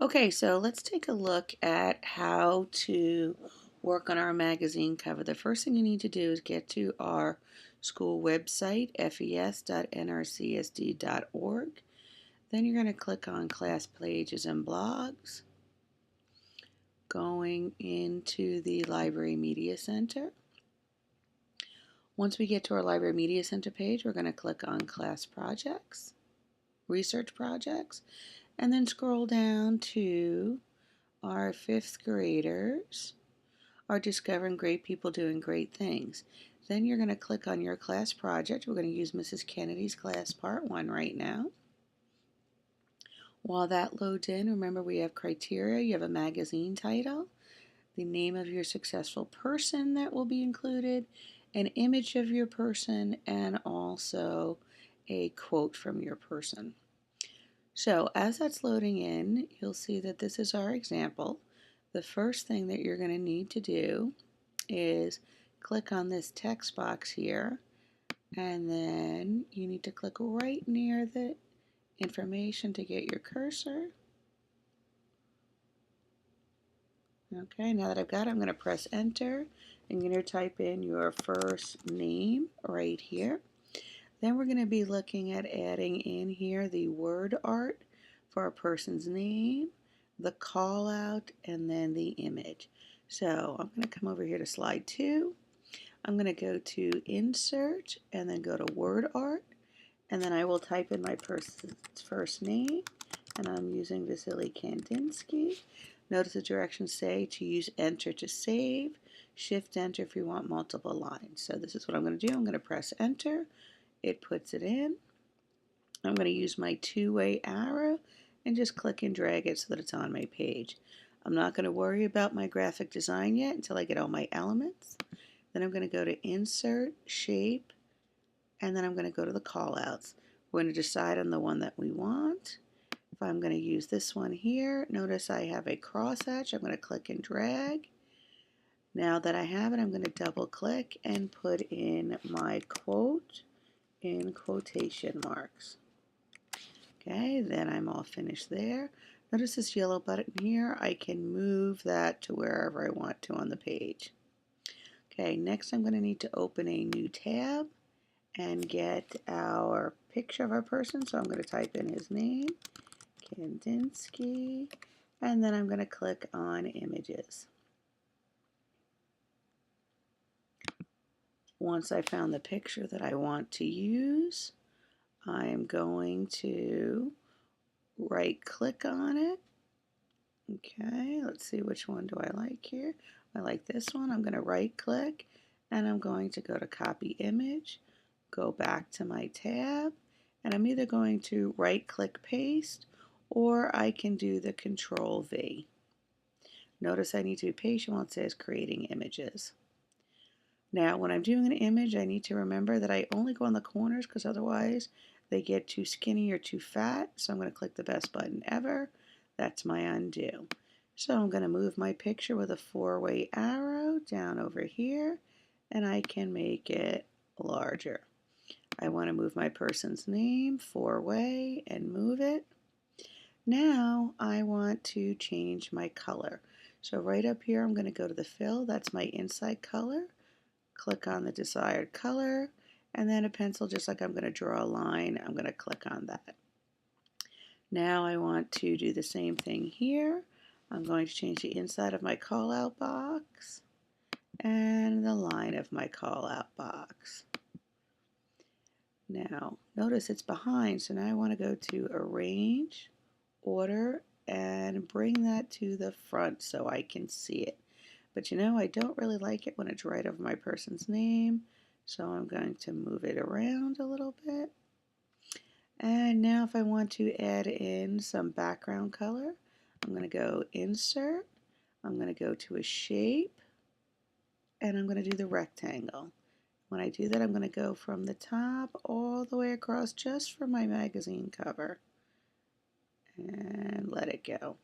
Okay, so let's take a look at how to work on our magazine cover. The first thing you need to do is get to our school website, fes.nrcsd.org. Then you're going to click on Class Pages and Blogs, going into the Library Media Center. Once we get to our Library Media Center page, we're going to click on Class Projects, Research Projects, and then scroll down to our fifth graders are discovering great people doing great things. Then you're going to click on your class project. We're going to use Mrs. Kennedy's class part 1 right now. While that loads in, remember we have criteria. You have a magazine title, the name of your successful person that will be included, an image of your person, and also a quote from your person. So as that's loading in, you'll see that this is our example. The first thing that you're going to need to do is click on this text box here, and then you need to click right near the information to get your cursor. Okay, now that I've got it, I'm going to press enter. I'm going to type in your first name right here. Then we're going to be looking at adding in here the word art for a person's name, the call out, and then the image. So I'm going to come over here to slide 2. I'm going to go to insert and then go to word art, and then I will type in my person's first name, and I'm using Vasily Kandinsky. Notice the directions say to use enter to save, shift enter if you want multiple lines. So this is what I'm going to do. I'm going to press enter. It puts it in. I'm going to use my two-way arrow and just click and drag it so that it's on my page. I'm not going to worry about my graphic design yet until I get all my elements. Then I'm going to go to insert, shape, and then I'm going to go to the callouts. We're going to decide on the one that we want. If I'm going to use this one here, notice I have a crosshatch. I'm going to click and drag. Now that I have it, I'm going to double click and put in my quote in quotation marks. Okay, then I'm all finished there. Notice this yellow button here. I can move that to wherever I want to on the page. Okay, next I'm going to need to open a new tab and get our picture of our person. So I'm going to type in his name, Kandinsky, and then I'm going to click on images. Once I found the picture that I want to use, I'm going to right click on it. Okay, let's see, which one do I like here. I like this one. I'm going to right click and I'm going to go to copy image, go back to my tab, and I'm either going to right click paste or I can do the Control V. Notice I need to be patient while it says creating images. Now when I'm doing an image, I need to remember that I only go on the corners because otherwise they get too skinny or too fat. So I'm going to click the best button ever. That's my undo. So I'm going to move my picture with a four-way arrow down over here, and I can make it larger. I want to move my person's name four-way and move it. Now I want to change my color. So right up here I'm going to go to the fill. That's my inside color. Click on the desired color, and then a pencil, just like I'm going to draw a line, I'm going to click on that. Now I want to do the same thing here. I'm going to change the inside of my call out box and the line of my call out box. Now notice it's behind, so now I want to go to arrange, order, and bring that to the front so I can see it. But you know, I don't really like it when it's right over my person's name, so I'm going to move it around a little bit. And now if I want to add in some background color, I'm going to go insert, I'm going to go to a shape, and I'm going to do the rectangle. When I do that, I'm going to go from the top all the way across just for my magazine cover and let it go.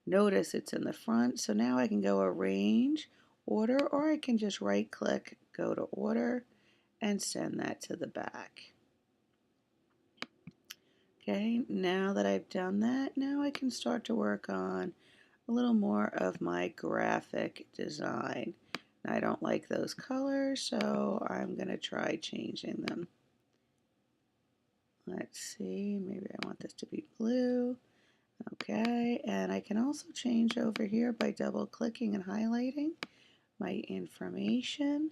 Notice it's in the front, so now I can go arrange, order, or I can just right click, go to order, and send that to the back. Okay, now that I've done that, now I can start to work on a little more of my graphic design. I don't like those colors, so I'm going to try changing them. Let's see, maybe I want this to be blue. Okay, and I can also change over here by double clicking and highlighting my information.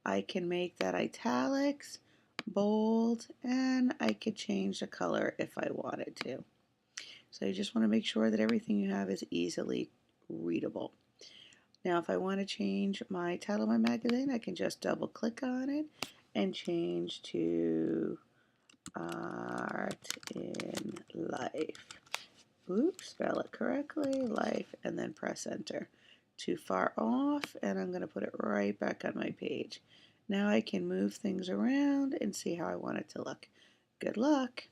I can make that italics, bold, and I could change the color if I wanted to. So you just want to make sure that everything you have is easily readable. Now if I want to change my title of my magazine, I can just double click on it and change to Art in Life. Oops, spell it correctly, life, and then press enter. Too far off, and I'm going to put it right back on my page. Now I can move things around and see how I want it to look. Good luck!